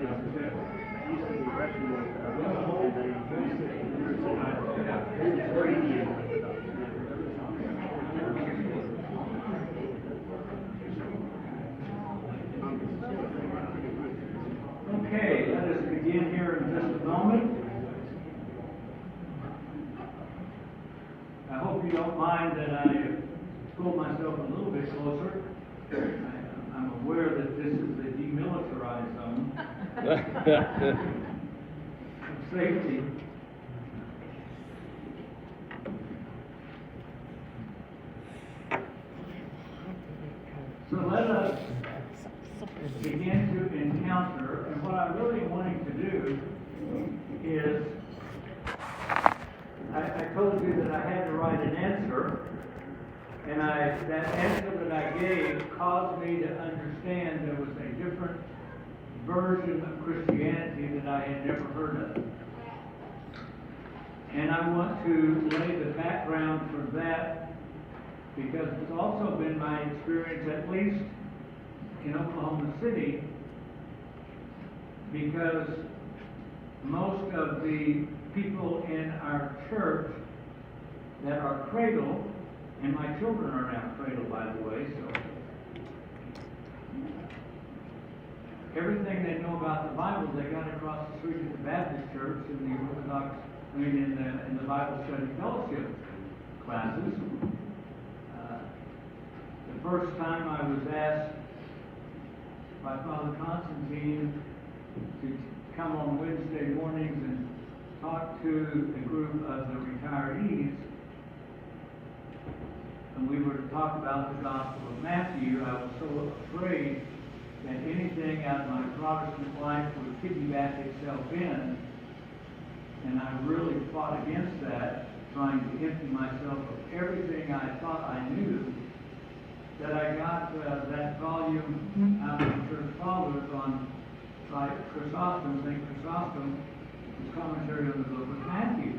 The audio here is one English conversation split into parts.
Okay, let us begin here in just a moment. I hope you don't mind that I pull myself a little bit closer. I'm aware that this is the demilitarized zone of safety. So let us begin to encounter, and what I'm really wanting to do is, I told you that I had to write an answer, and that answer that I gave caused me to understand there was a different version of Christianity that I had never heard of. And I want to lay the background for that because it's also been my experience, at least in Oklahoma City, because most of the people in our church that are cradled, and my children are now cradled, by the way, so everything they know about the Bible they got across the street at the Baptist church in the Orthodox, in the Bible study fellowship classes. The first time I was asked by Father Constantine to come on Wednesday mornings and talk to a group of the retirees, and we were to talk about the Gospel of Matthew. I was so afraid that anything out of my Protestant life would piggyback itself in, and I really fought against that, trying to empty myself of everything I thought I knew, that I got that volume out of the Church Fathers on Chrysostom, St. Chrysostom, his commentary on the book of Matthew.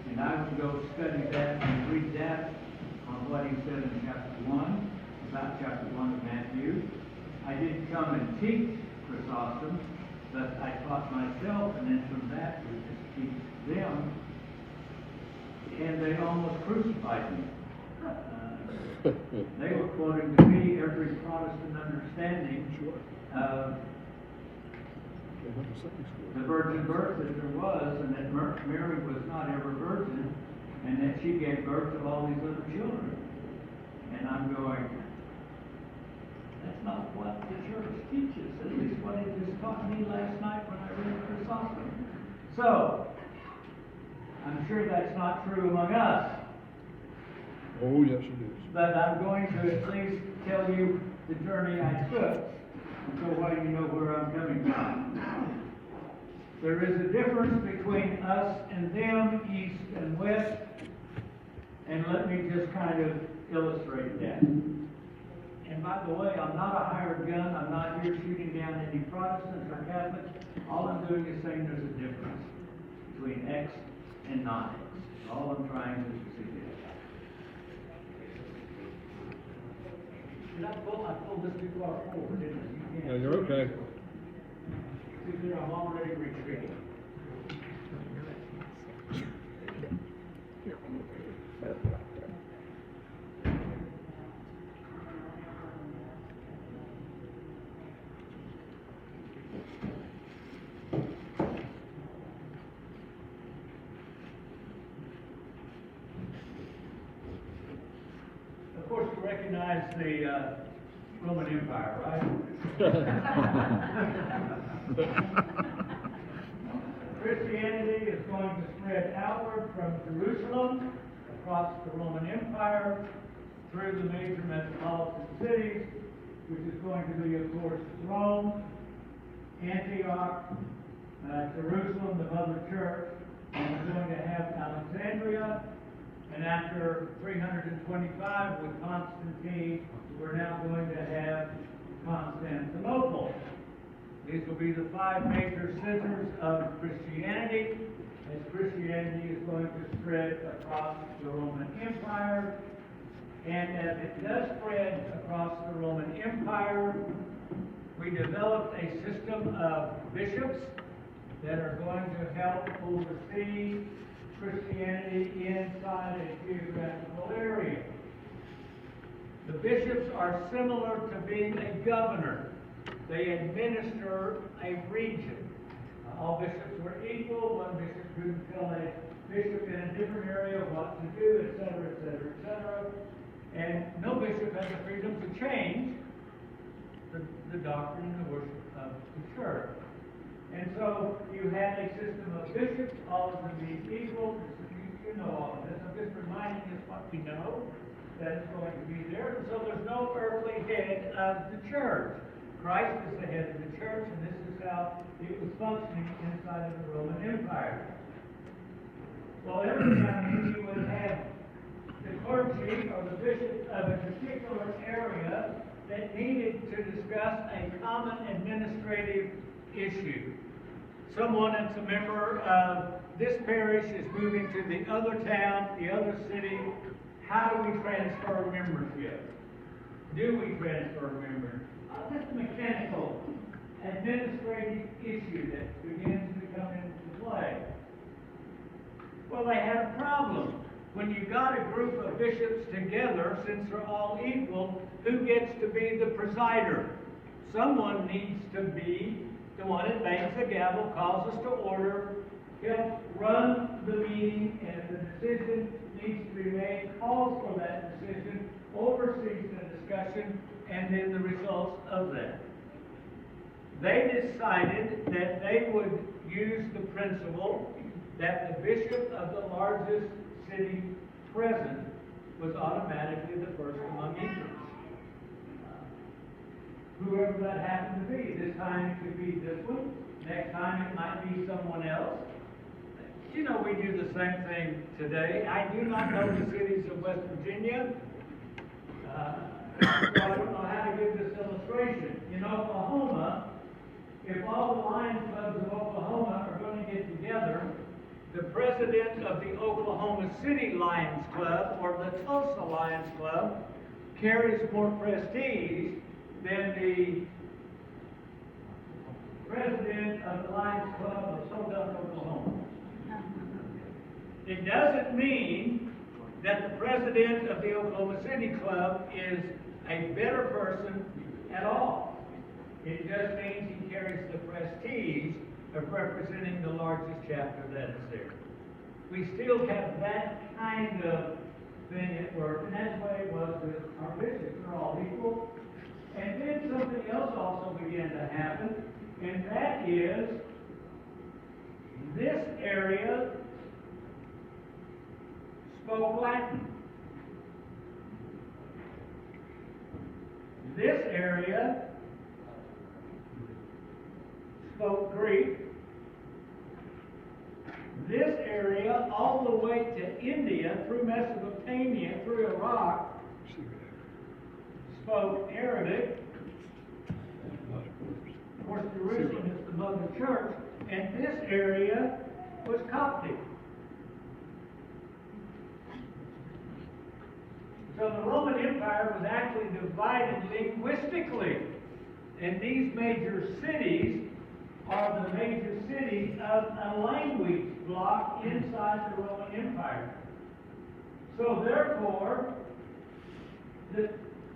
And I would go study that and read that on what he said in chapter 1, about chapter 1 of Matthew. I didn't come and teach Chrysostom, but I taught myself, and then from that we just teach them. And they almost crucified me. They were quoting to me every Protestant understanding of the virgin birth that there was, and that Mary was not ever virgin, and that she gave birth to all these little children. And I'm going, that's not what the church teaches, at least what it just taught me last night when I read Chrysostom. So, I'm sure that's not true among us. Oh, yes, it is. But I'm going to at least tell you the journey I took, so why you know where I'm coming from. There is a difference between us and them, east and west, and let me just kind of illustrate that. And by the way, I'm not a hired gun. I'm not here shooting down any Protestants or Catholics. All I'm doing is saying there's a difference between X and non-X. All I'm trying to suggest. I pulled this too far forward, didn't I? No, you're okay. See, I'm already retreating. Of course, you recognize the Roman Empire, right? Christianity is going to spread outward from Jerusalem, across the Roman Empire, through the major metropolitan cities, which is going to be, of course, Rome, Antioch, Jerusalem, the mother church, and we're going to have Alexandria. And after 325 with Constantine, we're now going to have Constantinople. These will be the 5 major centers of Christianity, as Christianity is going to spread across the Roman Empire. And as it does spread across the Roman Empire, we developed a system of bishops that are going to help oversee Christianity inside a geographical area. The bishops are similar to being a governor. They administer a region. All bishops were equal. One bishop couldn't tell a bishop in a different area what to do, etc., etc., etc. And no bishop has the freedom to change the doctrine and the worship of the church. And so you had a system of bishops, all of them being equal. You know all of this. I'm just reminding us what we know that is going to be there. And so there's no earthly head of the church. Christ is the head of the church, and this is how it was functioning inside of the Roman Empire. Well, every time you would have the clergy or the bishop of a particular area that needed to discuss a common administrative issue. Someone that's a member of this parish is moving to the other town, the other city. How do we transfer membership? Do we transfer membership? This is a mechanical, administrative issue that begins to come into play. Well, they had a problem. When you've got a group of bishops together, since they're all equal, who gets to be the presider? Someone needs to be the one that bangs the gavel, calls us to order, helps run the meeting, and if the decision needs to be made, calls for that decision, oversees the discussion, and then the results of that. They decided that they would use the principle that the bishop of the largest city present was automatically the first among equals. Whoever that happened to be. This time it could be this one. Next time it might be someone else. You know, we do the same thing today. I do not know the cities of West Virginia. So I don't know how to give this illustration. In Oklahoma, if all the Lions clubs of Oklahoma are going to get together, the president of the Oklahoma City Lions Club or the Tulsa Lions Club carries more prestige than the president of the Lions Club of Tulsa, Oklahoma. It doesn't mean that the president of the Oklahoma City Club is a better person at all. It just means he carries the prestige of representing the largest chapter that is there. We still have that kind of thing at work, and that's the way it was with our bishops. They're all equal. And then something else also began to happen, and that is this area spoke Latin. This area spoke Greek. This area, all the way to India, through Mesopotamia, through Iraq, spoke Arabic. Of course, Jerusalem is the mother church, and this area was Coptic. So the Roman Empire was actually divided linguistically, and these major cities are the major cities of a language block inside the Roman Empire. So therefore, the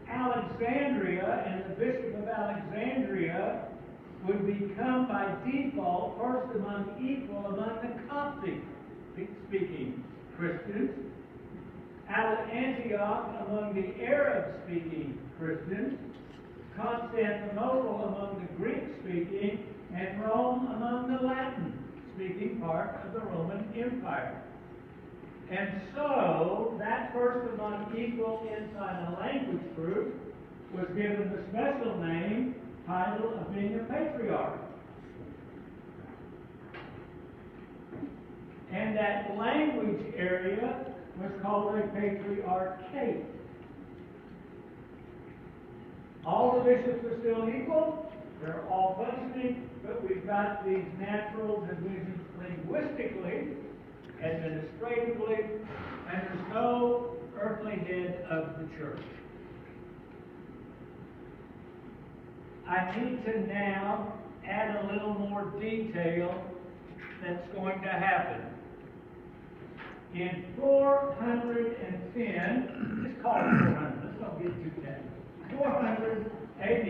Alexandria and the Bishop of Alexandria would become by default first among equal among the Coptic speaking Christians, Antioch among the Arab speaking Christians, Constantinople among the Greek speaking, and Rome among the Latin speaking part of the Roman Empire. And so, that first among equal inside a language group was given the special name, title of being a patriarch. And that language area was called a patriarchate. All the bishops are still equal, they're all functioning, but we've got these natural divisions linguistically, administratively, and there's no earthly head of the church. I need to now add a little more detail that's going to happen. In 410, let's call it 400, let's not get too technical. 400 AD,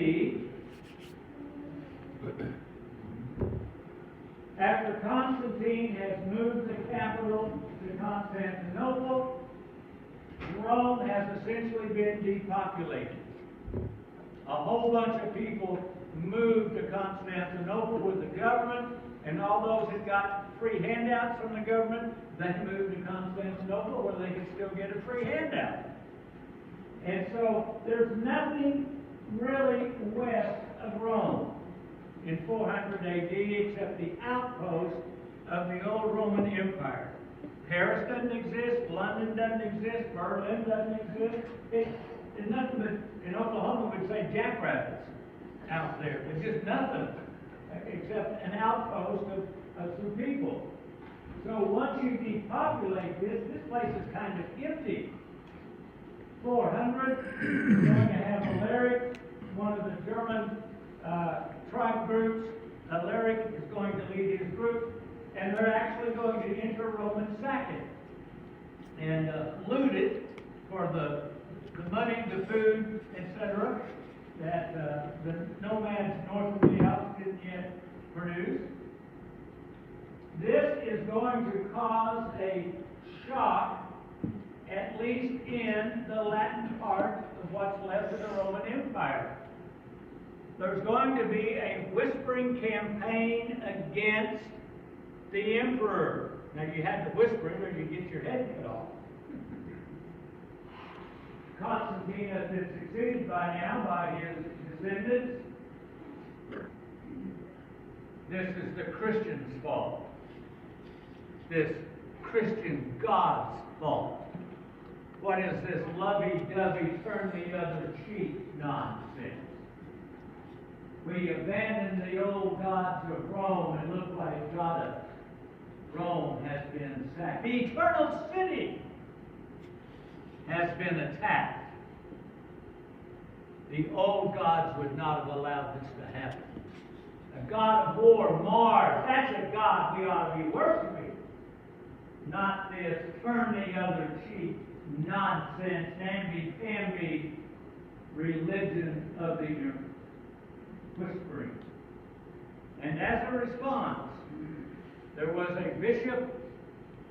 after Constantine has moved the capital to Constantinople, Rome has essentially been depopulated. A whole bunch of people moved to Constantinople with the government, and all those that got free handouts from the government, they moved to Constantinople where they could still get a free handout. And so there's nothing really west of Rome in 400 AD except the outpost of the old Roman Empire. Paris doesn't exist, London doesn't exist, Berlin doesn't exist. It's nothing but, in Oklahoma we'd say jackrabbits out there. It's just nothing except an outpost of some people. So once you depopulate this place is kind of empty. 400, you're going to have Alaric, one of the German tribe groups. Alaric is going to lead his group, and they're actually going to enter Rome and sack it and loot it for the money, the food, etc. that the nomads north of the Alps didn't yet produce. This is going to cause a shock, at least in the Latin part of what's left of the Roman Empire. There's going to be a whispering campaign against the emperor. Now you had to whisper it or you get your head cut off. Constantine has been succeeded by now by his descendants. This is the Christian's fault. This Christian God's fault. What is this lovey-dovey, turn the other cheek nonsense? We abandoned the old gods of Rome and look what it got us. Rome has been sacked. The eternal city has been attacked. The old gods would not have allowed this to happen. A god of war, Mars, that's a god we ought to be worshiping. Not this turn the other cheek nonsense, namby-pamby religion of the whispering. And as a response, there was a bishop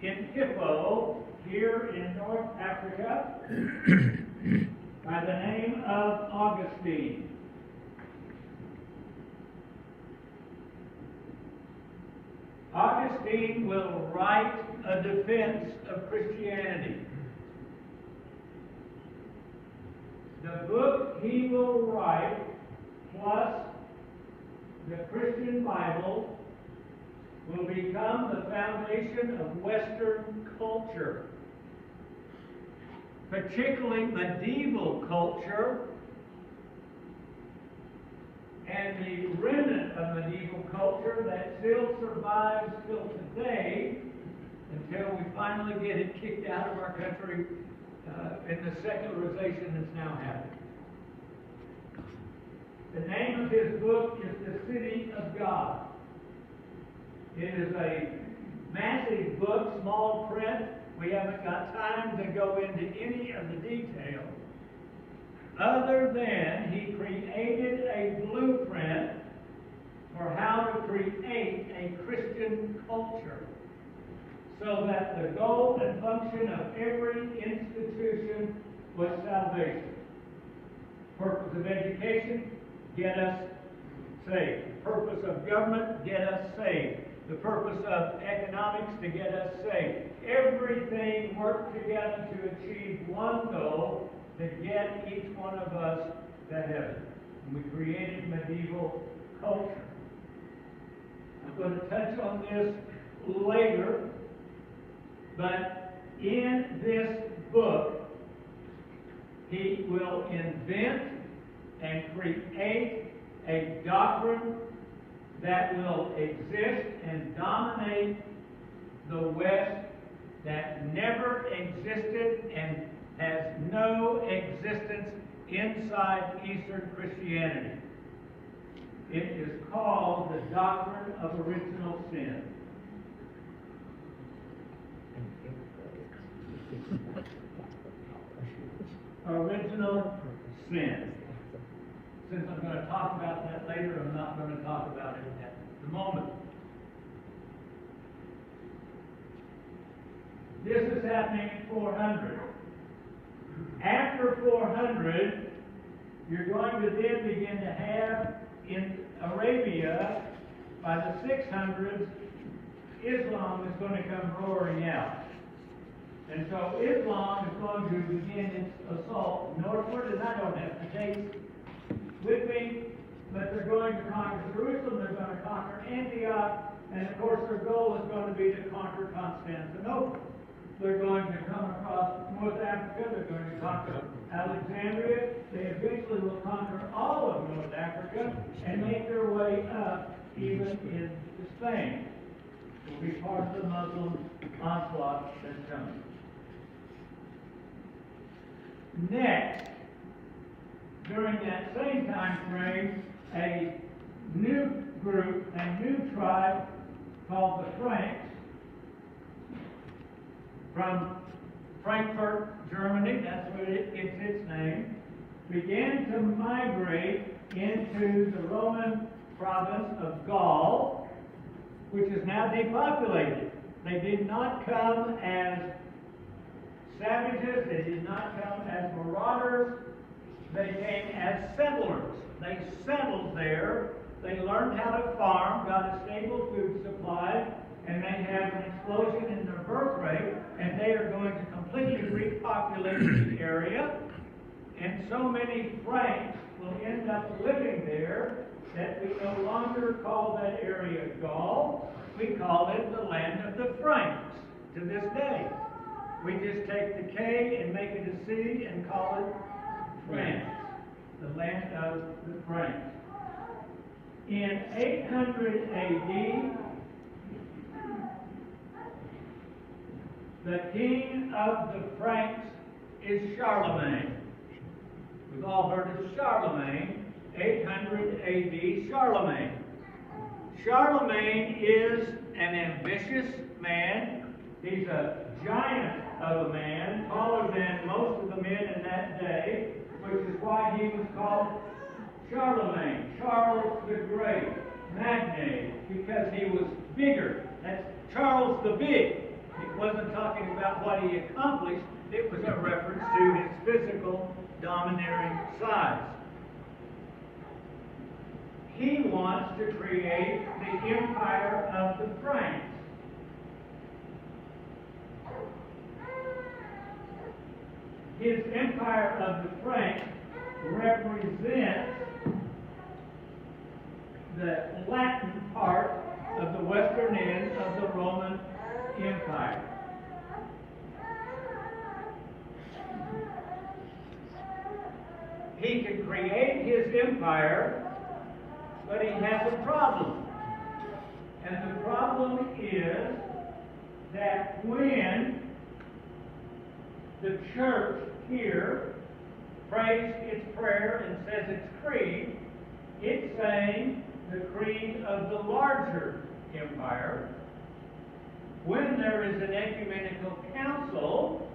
in Hippo, here in North Africa, by the name of Augustine. Augustine will write a defense of Christianity. The book he will write, plus the Christian Bible, will become the foundation of Western culture, particularly medieval culture, and the remnant of medieval culture that still survives till today, until we finally get it kicked out of our country in the secularization that's now happening. The name of his book is The City of God. It is a massive book, small print. We haven't got time to go into any of the details, other than he created a blueprint for how to create a Christian culture, so that the goal and function of every institution was salvation. Purpose of education, get us saved. The purpose of government, get us saved. The purpose of economics, to get us saved. Everything worked together to achieve one goal, to get each one of us to heaven. And we created medieval culture. I'm going to touch on this later, but in this book, he will invent and create a doctrine that will exist and dominate the West, that never existed and has no existence inside Eastern Christianity. It is called the doctrine of original sin. Original sin. Since I'm going to talk about that later, I'm not going to talk about it at the moment. This is happening at 400. After 400, you're going to then begin to have in Arabia, by the 600s, Islam is going to come roaring out. And so Islam is going to begin its assault northward, and I don't have the dates with me, but they're going to conquer Jerusalem, they're going to conquer Antioch, and of course their goal is going to be to conquer Constantinople. They're going to come across North Africa, they're going to conquer Alexandria, they eventually will conquer all of North Africa and make their way up even into Spain. It will be part of the Muslim onslaught that's coming. Next, during that same time frame, a new group, a new tribe called the Franks, from Frankfurt, Germany, that's where it gets its name, began to migrate into the Roman province of Gaul, which is now depopulated. They did not come as savages, they did not come as marauders, they came as settlers. They settled there, they learned how to farm, got a stable food supply, and they have an explosion in their birth rate, and they are going to completely repopulate the area. And so many Franks will end up living there that we no longer call that area Gaul. We call it the land of the Franks to this day. We just take the K and make it a C and call it France, the land of the Franks. In 800 AD, the king of the Franks is Charlemagne. We've all heard of Charlemagne, 800 AD, Charlemagne. Charlemagne is an ambitious man. He's a giant of a man, taller than most of the men in that day, which is why he was called Charlemagne, Charles the Great, Magne, because he was bigger. That's Charles the Big. It wasn't talking about what he accomplished, it was a reference to his physical domineering size. He wants to create the empire of the Franks. His empire of the Franks represents the Latin part of the western end of the Roman Empire. He can create his empire, but he has a problem. And the problem is that when the church here prays its prayer and says its creed, it's saying the creed of the larger empire. When there is an ecumenical council,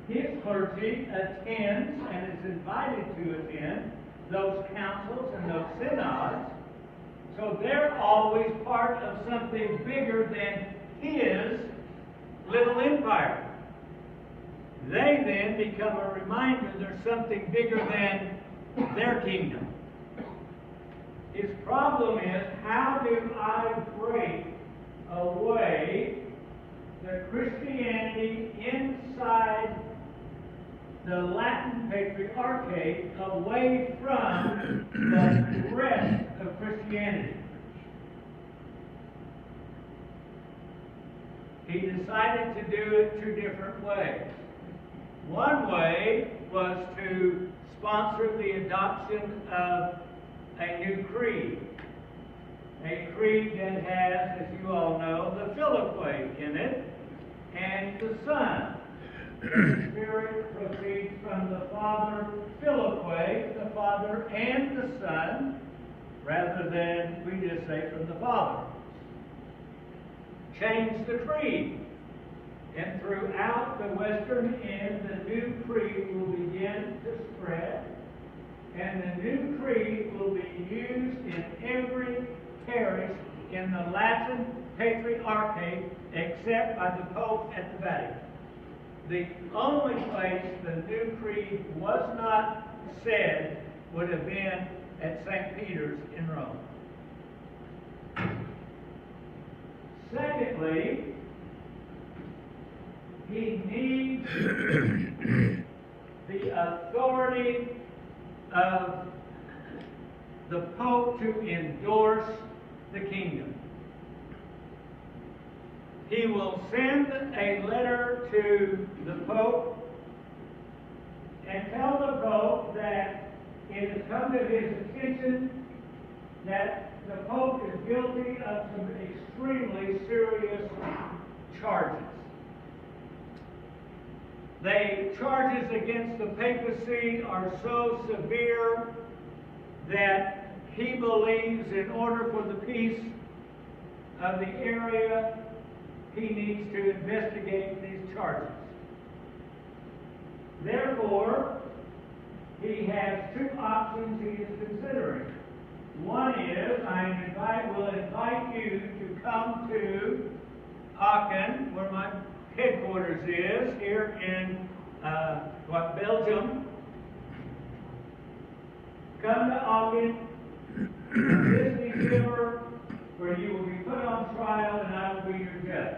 his clergy attends and is invited to attend those councils and those synods. So they're always part of something bigger than his little empire. They then become a reminder there's something bigger than their kingdom. His problem is, how do I break away the Christianity inside the Latin Patriarchate away from the rest of Christianity? He decided to do it two different ways. One way was to sponsor the adoption of a new creed. A creed that has, as you all know, the Philippic in it, and the Son. The Spirit proceeds from the Father, Philippic, the Father and the Son, than we just say from the Father. Change the creed. And throughout the western end, the new creed will begin to spread. And the new creed will be used in every parish in the Latin Patriarchate except by the Pope at the Vatican. The only place the new creed was not said would have been at St. Peter's in Rome. Secondly, he needs the authority of the Pope to endorse the kingdom. He will send a letter to the Pope and tell the Pope that it has come to his attention that the Pope is guilty of some extremely serious charges. The charges against the papacy are so severe that he believes in order for the peace of the area, he needs to investigate these charges. Therefore, he has two options he is considering. One is, will invite you to come to Aachen, where my headquarters is, here in Belgium. Come to Aachen this December, where you will be put on trial and I will be your judge.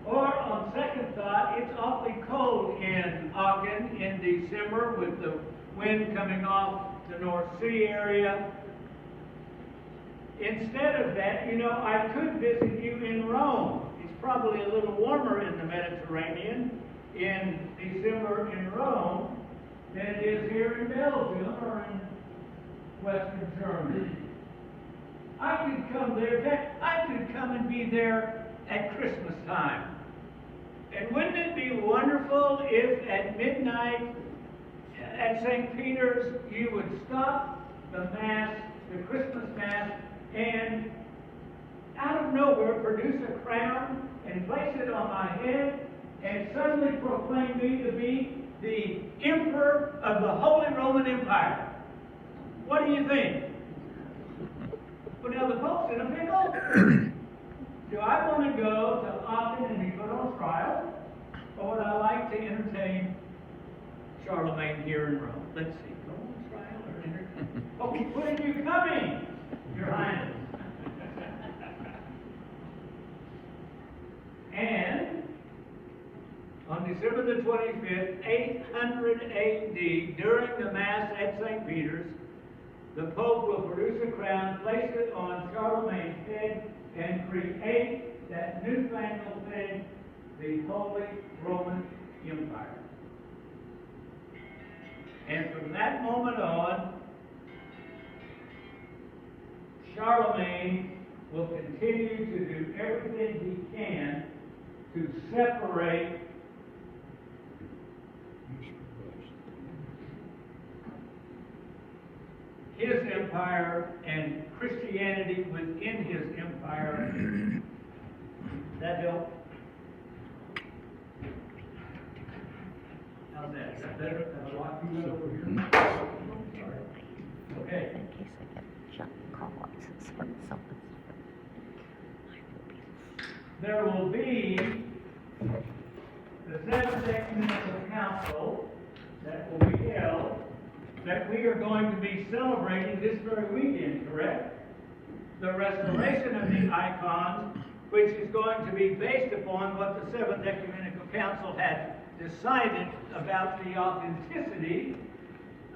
Or, on second thought, it's awfully cold in Aachen in December with the wind coming off the North Sea area. Instead of that, I could visit you in Rome. It's probably a little warmer in the Mediterranean in December in Rome than it is here in Belgium or in Western Germany. I could come there. In fact, I could come and be there at Christmas time. And wouldn't it be wonderful if at midnight at St. Peter's you would stop the Mass, the Christmas Mass, and out of nowhere produce a crown and place it on my head and suddenly proclaim me to be the Emperor of the Holy Roman Empire. What do you think? Well, now the Pope's in a pickle. Do I want to go to Aachen and be put on trial? Or would I like to entertain Charlemagne here in Rome? Let's see. Go on trial or entertain? Oh, when are you coming, Your Highness? And on December the 25th, 800 AD, during the Mass at St. Peter's, the Pope will produce a crown, place it on Charlemagne's head, and create that newfangled thing, the Holy Roman Empire. And from that moment on, Charlemagne will continue to do everything he can to separate his empire and Christianity within his empire. That help? How's that? Is that better? Have I locked you over here? Okay. In case I get junk calls from something. There will be the Seventh Ecumenical Council that will be held, that we are going to be celebrating this very weekend, correct? The restoration of the icons, which is going to be based upon what the Seventh Ecumenical Council had decided about the authenticity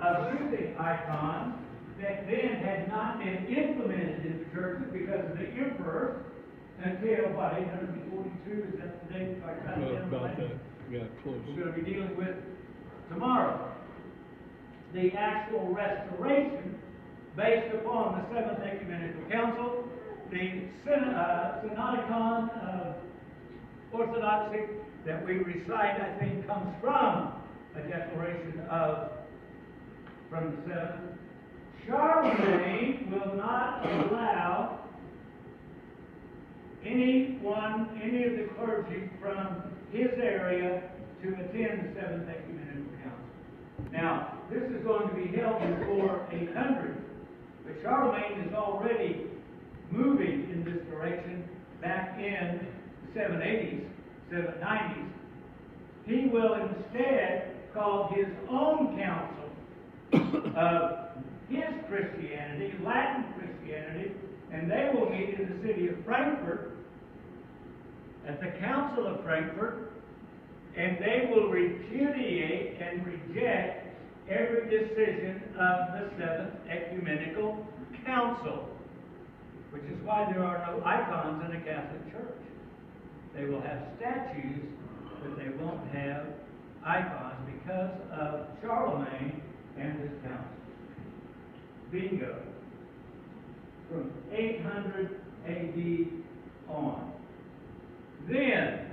of using icons that then had not been implemented in the churches because of the emperor until, what, 842? Is that the date? About that. Yeah, close. We're going to be dealing with tomorrow. The actual restoration based upon the Seventh Ecumenical Council, the Synodicon of Orthodoxy that we recite, I think, comes from a declaration from the Seventh. Charlemagne Charlemagne will not allow any of the clergy from his area to attend the Seventh Ecumenical Council. Now, this is going to be held before 800, but Charlemagne is already moving in this direction back in the 780s, 790s. He will instead call his own council of his Christianity, Latin Christianity, and they will meet in the city of Frankfurt at the Council of Frankfurt, and they will repudiate and reject every decision of the Seventh Ecumenical Council, which is why there are no icons in the Catholic Church. They will have statues, but they won't have icons because of Charlemagne and his council. Bingo. From 800 AD on. Then,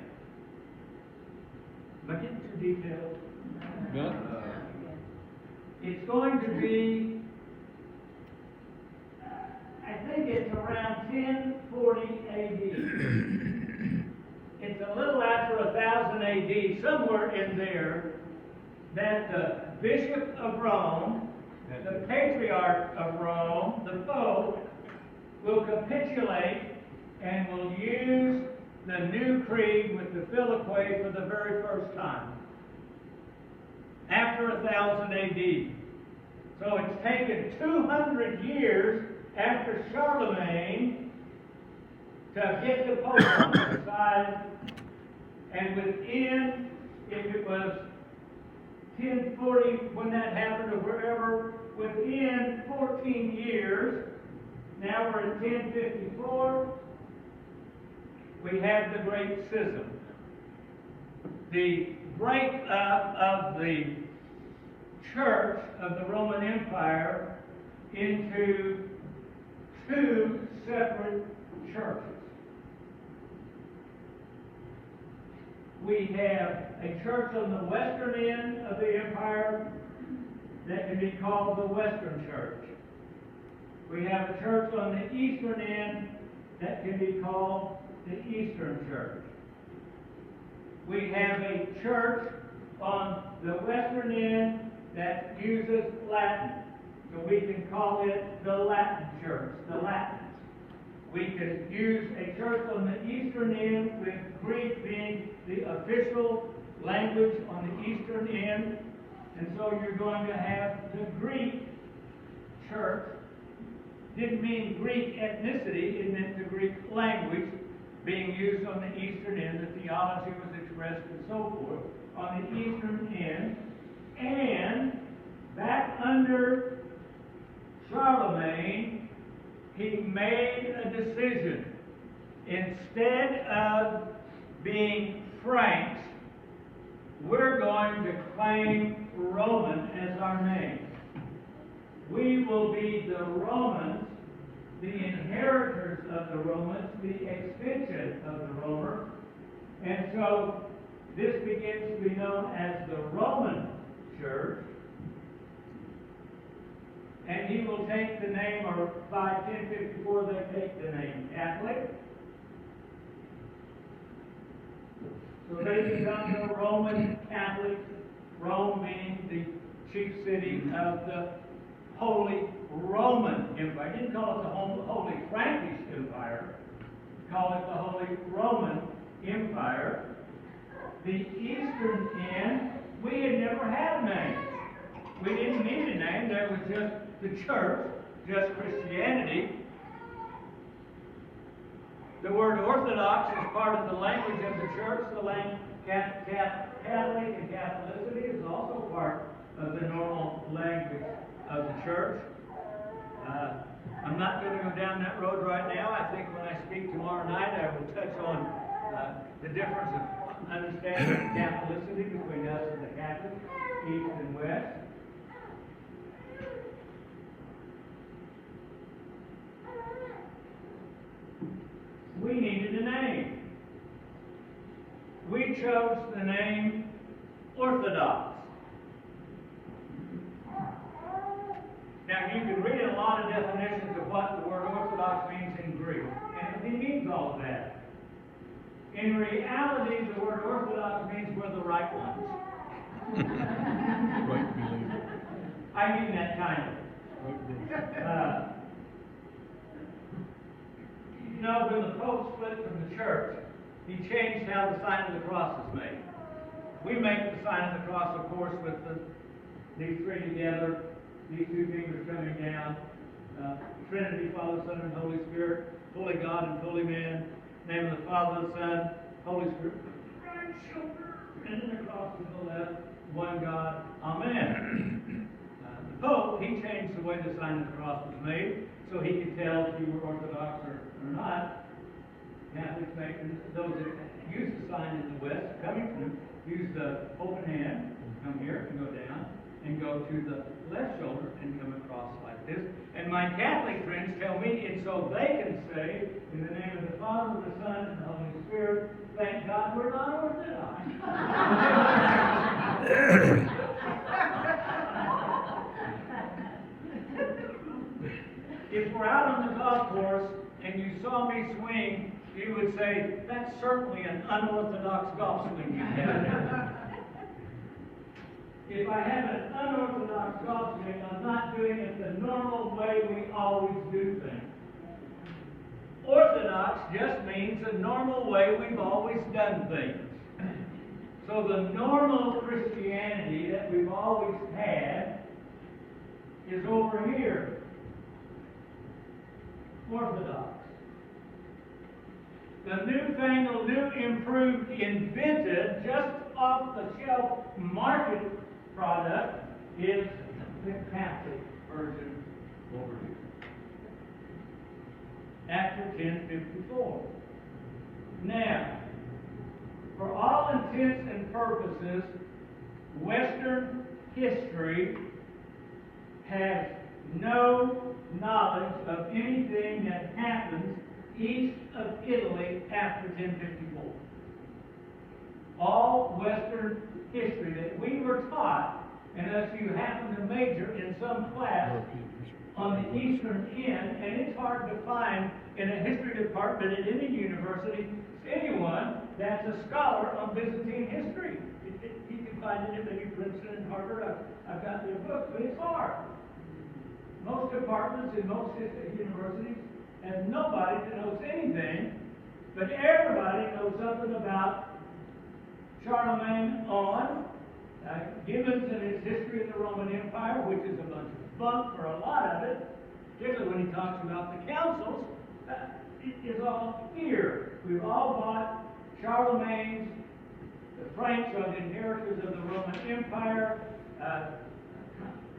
am I getting too detailed? Yeah. It's going to be, I think it's around 1040 AD. It's a little after 1000 AD, somewhere in there, that the Bishop of Rome, the Patriarch of Rome, the Pope, will capitulate and will use the new creed with the Filioque for the very first time. After 1000 AD. So it's taken 200 years after Charlemagne to get the Pope on the side, and within, if it was 1040 when that happened or wherever, within 14 years, now we're in 1054, we have the Great Schism. The breakup of the Church of the Roman Empire into two separate churches. We have a church on the western end of the empire that can be called the Western Church. We have a church on the eastern end that can be called the Eastern Church. We have a church on the western end that uses Latin, so we can call it the Latin Church, the Latins. We can use a church on the eastern end with Greek being the official language on the eastern end, and so you're going to have the Greek church. Didn't mean Greek ethnicity, it meant the Greek language being used on the eastern end. The theology was expressed and so forth on the eastern end. And back under Charlemagne, he made a decision. Instead of being Franks, we're going to claim Roman as our name. We will be the Romans, the inheritors of the Romans, the extension of the Romer. And so this begins to be known as the Roman Church. And he will take the name, or by 1054 they take the name Catholic. So they become the Roman Catholics, Rome being the chief city of the Holy Roman Empire. He didn't call it the Holy Frankish Empire. He called it the Holy Roman Empire. The eastern end, we had never had a name. We didn't need a name. There was just the church, just Christianity. The word Orthodox is part of the language of the church. The language Catholic and Catholicity is also part of the normal language of the church. I'm not going to go down that road right now. I think when I speak tomorrow night, I will touch on the difference of understanding Catholicity between us and the Catholics, East and West. We needed a name. We chose the name Orthodox. Now, you can read a lot of all of that. In reality, the word Orthodox means we're the right ones. Right believer. I mean that kind of. Right believer. You know, when the Pope split from the church, he changed how the sign of the cross is made. We make the sign of the cross, of course, with these three together, these two fingers coming down. Trinity, Father, Son, and Holy Spirit, fully God and fully man. Name of the Father, the Son, Holy Spirit. Right shoulder, and then the cross to the left. One God. Amen. The Pope, he changed the way the sign of the cross was made, so he could tell if you were Orthodox or not. Catholics make, those that use the sign in the West, coming from, use the open hand, come here and go down, and go to the left shoulder and come across like this. And my Catholic friends tell me it's so they can say, in the name of the Father, the Son, and the Holy Spirit, thank God we're not Orthodox. If we're out on the golf course and you saw me swing, you would say, that's certainly an unorthodox golf swing you have there. If I have an unorthodox golf swing, I'm not doing it the normal way we always do things. Orthodox just means the normal way we've always done things. So the normal Christianity that we've always had is over here. Orthodox. The newfangled, new improved, invented, just off the shelf market product is the Catholic version over here. After 1054. Now, for all intents and purposes, Western history has no knowledge of anything that happens east of Italy after 1054. All Western history that we were taught, unless you happen to major in some class on the eastern end, and it's hard to find in a history department at any university anyone that's a scholar on Byzantine history. You can find it at maybe Princeton and Harvard. I've got their books, but it's hard. Most departments in most universities have nobody that knows anything, but everybody knows something about Charlemagne on, Gibbons and his history of the Roman Empire, which is a bunch of bunk for a lot of it, particularly when he talks about the councils. It is all here. We've all bought Charlemagne's, the Franks are the inheritors of the Roman Empire.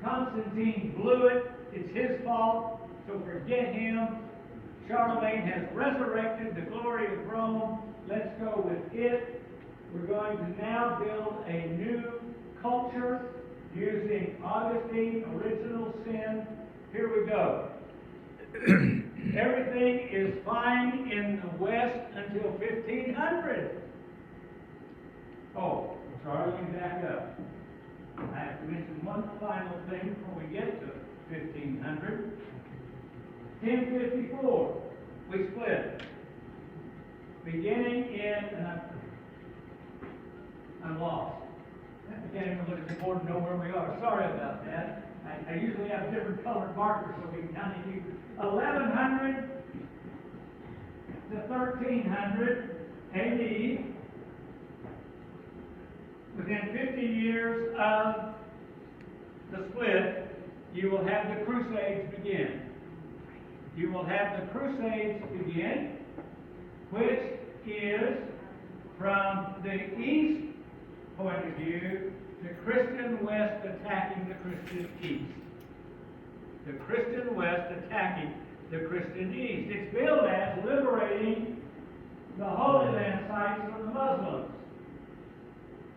Constantine blew it. It's his fault, so forget him. Charlemagne has resurrected the glory of Rome. Let's go with it. We're going to now build a new culture using Augustine, original sin. Here we go. Everything is fine in the West until 1500. Oh, sorry, let me back up. I have to mention one final thing before we get to 1500. 1054, we split. Beginning in, and I'm lost. I can't even look at the board and know where we are. Sorry about that. I usually have different colored markers so we can kind of use 1100 to 1300 AD. Within 50 years of the split, you will have the Crusades begin. You will have the Crusades begin, which is from the East point of view, the Christian West attacking the Christian East. The Christian West attacking the Christian East. It's billed as liberating the Holy Land sites from the Muslims.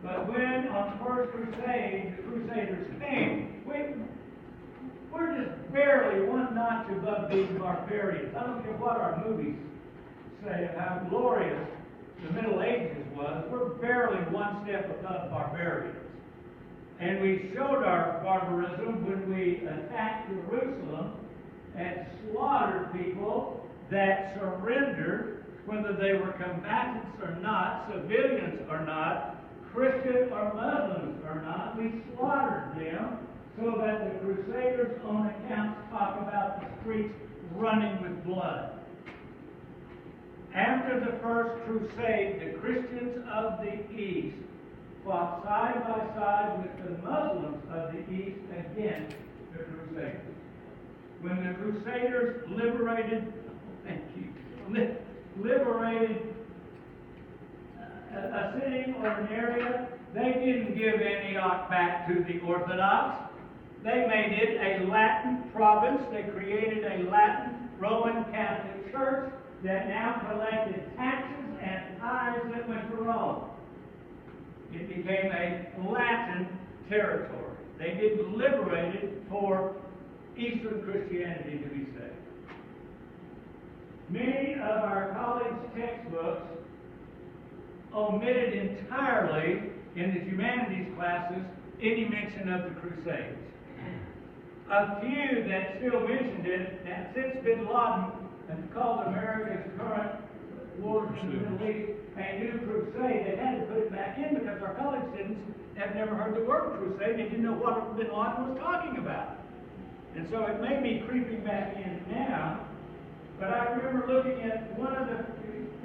But when on the First Crusade, the Crusaders came, we're just barely one notch above being barbarians. I don't care what our movies say of how glorious the Middle Ages was. We're barely one step above barbarians. And we showed our barbarism when we attacked Jerusalem and slaughtered people that surrendered whether they were combatants or not, civilians or not, Christian or Muslims or not, we slaughtered them so that the Crusaders' own accounts talk about the streets running with blood. After the First Crusade, the Christians of the East fought side by side with the Muslims of the East against the Crusaders. When the Crusaders liberated a city or an area, they didn't give Antioch back to the Orthodox. They made it a Latin province. They created a Latin Roman Catholic Church that now collected taxes and tithes that went to Rome. It became a Latin territory. They didn't liberate it for Eastern Christianity to be saved. Many of our college textbooks omitted entirely in the humanities classes any mention of the Crusades. A few that still mentioned it, and since bin Laden called America's current war in the Middle East a new crusade, they had to put it back in because our college students have never heard the word crusade. They didn't know what bin Laden was talking about. And so it may be creeping back in now, but I remember looking at one of the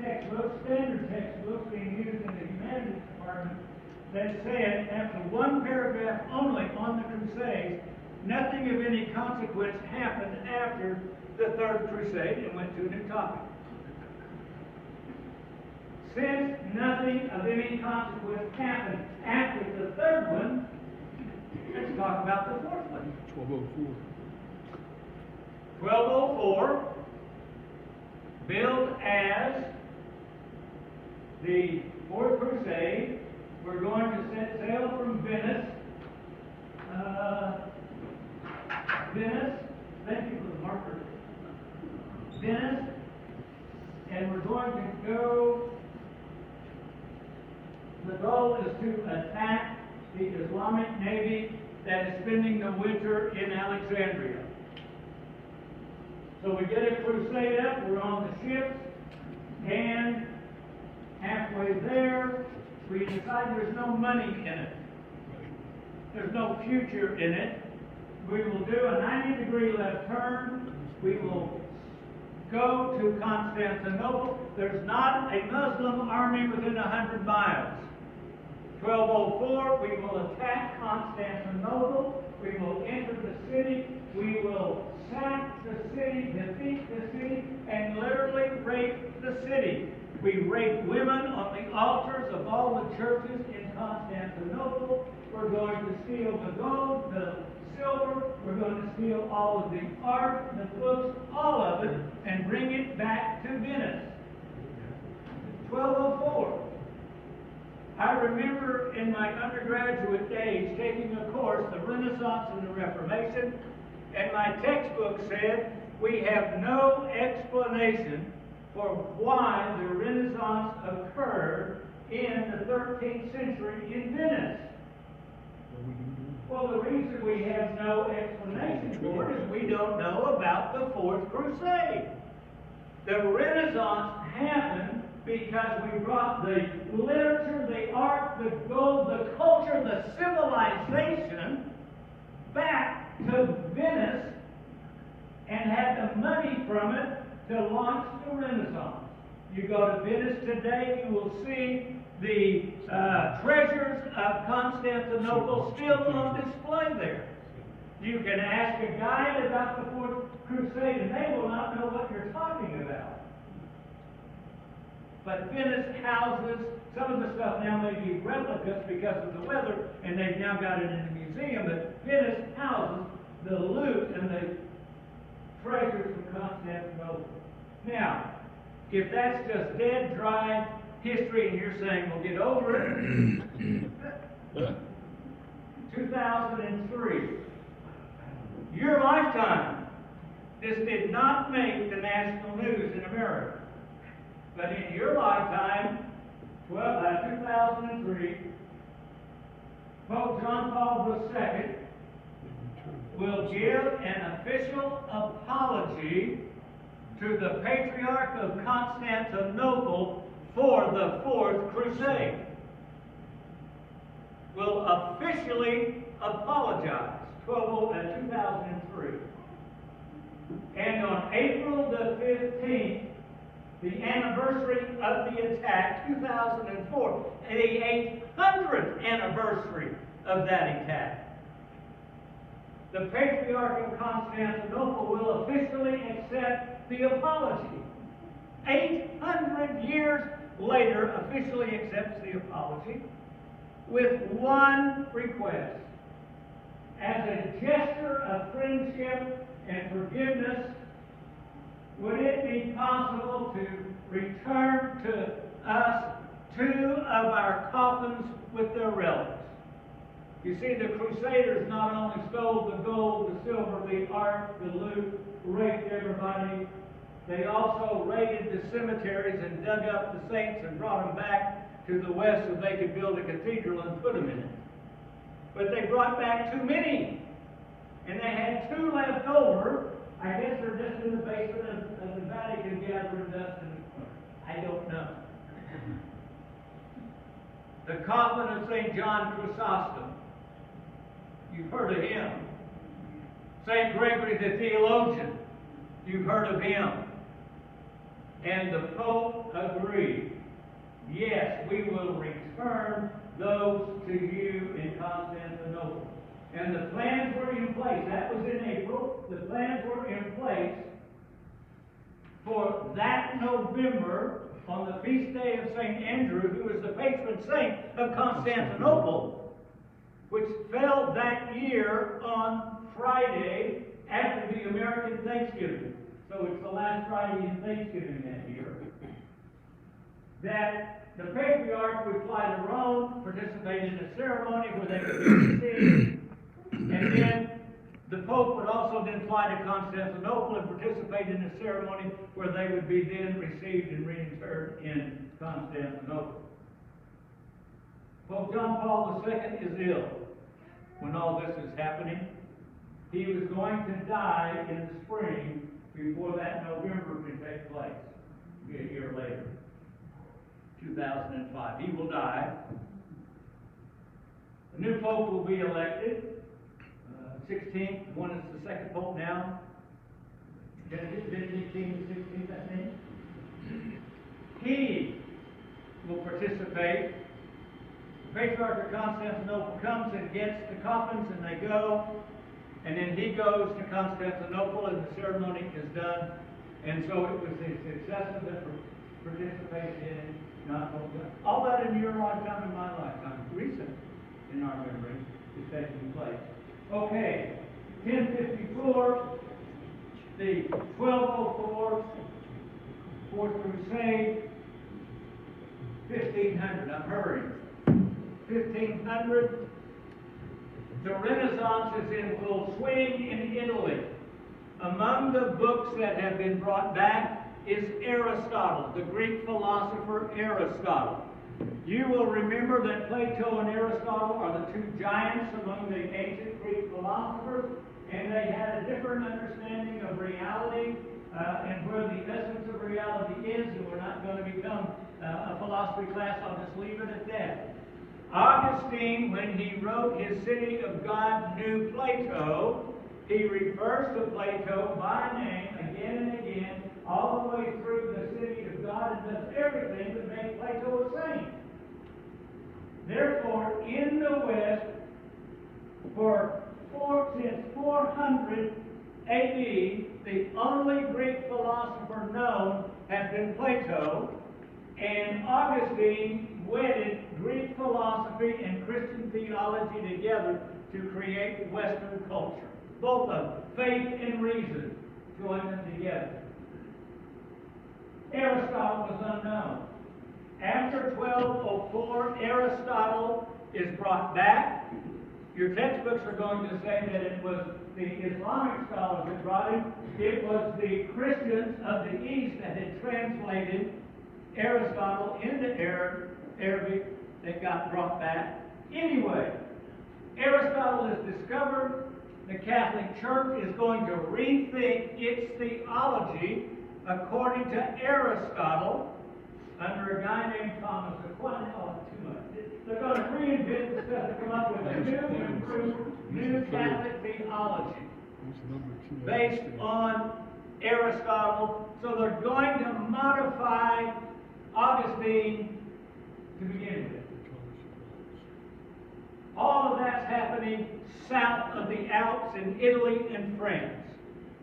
textbooks, standard textbooks being used in the humanities department, that said, after one paragraph only on the Crusades, nothing of any consequence happened after the Third Crusade, and went to a new topic. Since nothing of any consequence happened after the third one, let's talk about the fourth one. 1204. 1204, billed as the Fourth Crusade. We're going to set sail from Venice. Thank you for the marker. Venice, and we're going to go. The goal is to attack the Islamic Navy that is spending the winter in Alexandria. So we get a crusade up, we're on the ships, and halfway there, we decide there's no money in it. There's no future in it. We will do a 90-degree left turn. We will go to Constantinople. There's not a Muslim army within 100 miles. 1204, we will attack Constantinople. We will enter the city. We will sack the city, defeat the city, and literally rape the city. We rape women on the altars of all the churches in Constantinople. We're going to steal the gold, the silver. We're going to steal all of the art, the books, all of it, and bring it back to Venice. 1204. I remember in my undergraduate days taking a course, the Renaissance and the Reformation, and my textbook said, we have no explanation for why the Renaissance occurred in the 13th century in Venice. Well, the reason we have no explanation for it is we don't know about the Fourth Crusade. The Renaissance happened because we brought the literature, the art, the gold, the culture, the civilization back to Venice and had the money from it to launch the Renaissance. You go to Venice today, you will see the treasures of Constantinople still on display there. You can ask a guide about the Fourth Crusade and they will not know what you're talking about. But Venice houses, some of the stuff now may be replicas because of the weather, and they've now got it in a museum, but Venice houses the loot and the treasures from Constantinople. Now, if that's just dead, dry history, and you're saying, well, get over it, 2003, your lifetime, this did not make the national news in America. But in your lifetime, 2003, Pope John Paul II will give an official apology to the Patriarch of Constantinople for the Fourth Crusade. Will officially apologize, 2003. And on April the 15th, the anniversary of the attack, 2004, the 800th anniversary of that attack, the Patriarch of Constantinople will officially accept the apology. 800 years later, officially accepts the apology with one request. As a gesture of friendship and forgiveness, would it be possible to return to us 2 of our coffins with their relics? You see, the Crusaders not only stole the gold, the silver, the art, the loot, raped everybody, they also raided the cemeteries and dug up the saints and brought them back to the west so they could build a cathedral and put them in it. But they brought back too many, and they had 2 left over. I guess they're just in the basement of the Vatican gathering dust in the corner. I don't know. The coffin of St. John Chrysostom. You've heard of him. St. Gregory the theologian. You've heard of him. And the Pope agreed. Yes, we will return those to you in Constantinople. And the plans were in place. That was in April. The plans were in place for that November, on the feast day of St. Andrew, who is the patron saint of Constantinople, which fell that year on Friday after the American Thanksgiving. So it's the last Friday in Thanksgiving that year. That the Patriarch would fly to Rome, participate in a ceremony where they could be received, and then the Pope would also then fly to Constantinople and participate in a ceremony where they would be then received and reinterred in Constantinople. Pope John Paul II is ill when all this is happening. He was going to die in the spring before that November could take place. Be a year later, 2005. He will die. The new Pope will be elected. 16th, one is the second Pope now. Benedict the 16th, I think. He will participate. The Patriarch of Constantinople comes and gets the coffins, and they go. And then he goes to Constantinople, and the ceremony is done. And so it was the successor that participated in it, not Pope John. All that in your lifetime and my lifetime, recent in our memory, is taking place. Okay, 1054, the 1204, Fourth Crusade, 1500. I'm hurrying. 1500. The Renaissance is in full swing in Italy. Among the books that have been brought back is Aristotle, the Greek philosopher Aristotle. You will remember that Plato and Aristotle are the 2 giants among the ancient Greek philosophers, and they had a different understanding of reality and where the essence of reality is, and we're not going to become a philosophy class. I'll just leave it at that. Augustine, when he wrote his City of God, knew Plato. He refers to Plato by name again and again, all the way through the City of God, and does everything to make Plato a saint. Therefore, in the West, since 400 A.D., the only Greek philosopher known has been Plato, and Augustine wedded Greek philosophy and Christian theology together to create Western culture. Both of them, faith and reason, join them together. Aristotle was unknown. After 1204, Aristotle is brought back. Your textbooks are going to say that it was the Islamic scholars that brought him. It was the Christians of the East that had translated Aristotle into Arabic that got brought back. Anyway, Aristotle is discovered. The Catholic Church is going to rethink its theology according to Aristotle, under a guy named Thomas Aquinas. Oh, too much. They're going to reinvent the stuff to come up with a new, improved, new Catholic theology based on Aristotle. So they're going to modify Augustine to begin with. All of that's happening south of the Alps in Italy and France.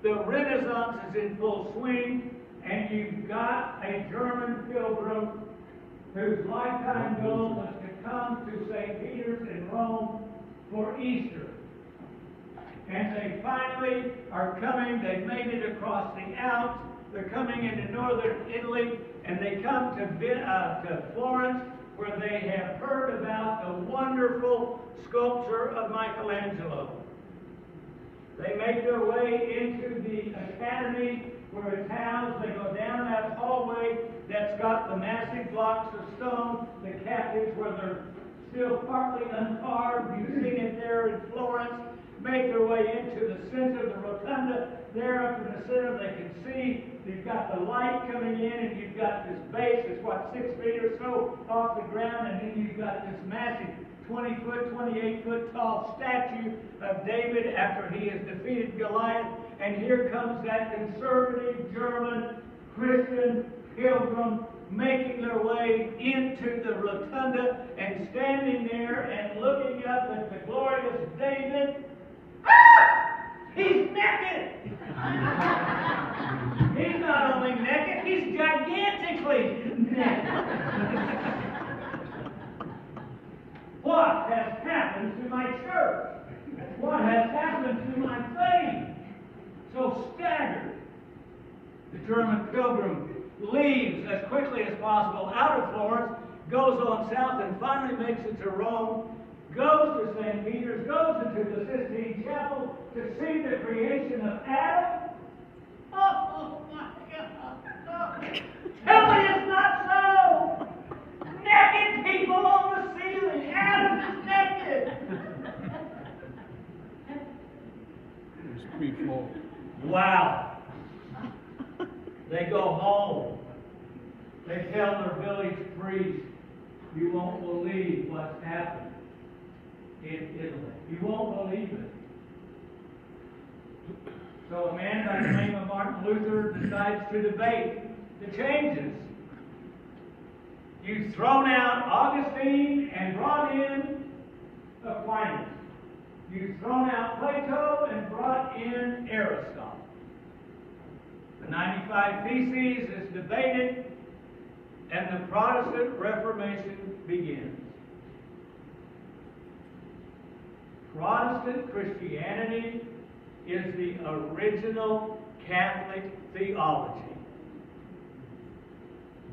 The Renaissance is in full swing, and you've got a German pilgrim whose lifetime goal was to come to St. Peter's in Rome for Easter. And they finally are coming, they've made it across the Alps, they're coming into northern Italy, and they come to Florence, where they have heard about the wonderful sculpture of Michelangelo. They make their way into the academy where it's housed. They go down that hallway that's got the massive blocks of stone, the captives where they're still partly uncarved. You've seen it there in Florence. Make their way into the center of the rotunda. There up in the center they can see you've got the light coming in, and you've got this base that's 6 feet or so off the ground, and then you've got this massive 20-foot, 28-foot tall statue of David after he has defeated Goliath. And here comes that conservative German Christian pilgrim making their way into the rotunda and standing there and looking up at the glorious David. Ah! He's naked! He's not only naked, he's gigantically naked. What has happened to my church? What has happened to my faith? So staggered, the German pilgrim leaves as quickly as possible out of Florence, goes on south, and finally makes it to Rome, goes to St. Peter's, goes into the Sistine Chapel to see the creation of Adam. Oh my God! Tell me it's not so! Naked people on the ceiling! Adam is naked! It's pre-fall. Wow! They go home. They tell their village priest, you won't believe what's happened in Italy. You won't believe it. So a man by the name of Martin Luther decides to debate the changes. You've thrown out Augustine and brought in Aquinas. You've thrown out Plato and brought in Aristotle. The 95 Theses is debated, and the Protestant Reformation begins. Protestant Christianity is the original Catholic theology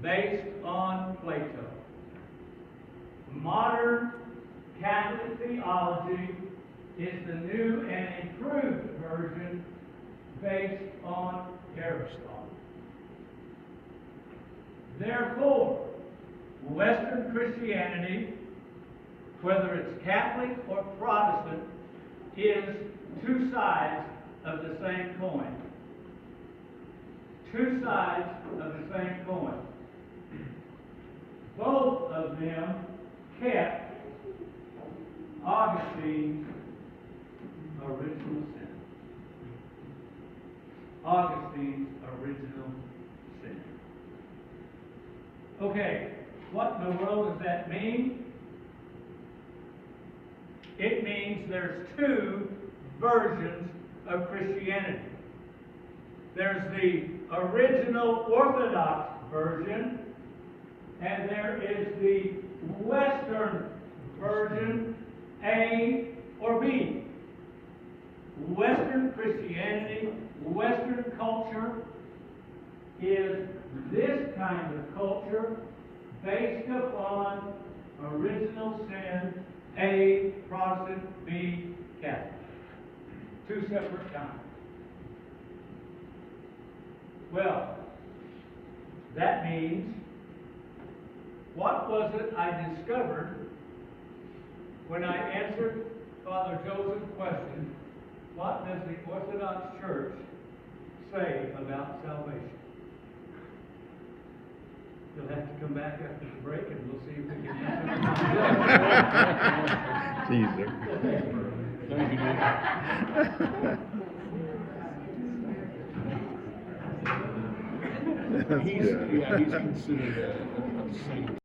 based on Plato. Modern Catholic theology is the new and improved version based on Aristotle. Therefore, Western Christianity, whether it's Catholic or Protestant, is two sides of the same coin. Two sides of the same coin. Both of them kept Augustine's original sin. Augustine's original sin. Okay, what in the world does that mean? It means there's two versions of Christianity. There's the original Orthodox version, and there is the Western version, A or B. Western Christianity, Western culture is this kind of culture based upon original sin, A, Protestant, B, Catholic. Two separate kinds. Well, that means, what was it I discovered when I answered Father Joseph's question, what does the Orthodox Church say about salvation? You'll have to come back after the break and we'll see if we can answer. Caesar. Thank you, Nick. That's He's, good. yeah, he's considered a saint.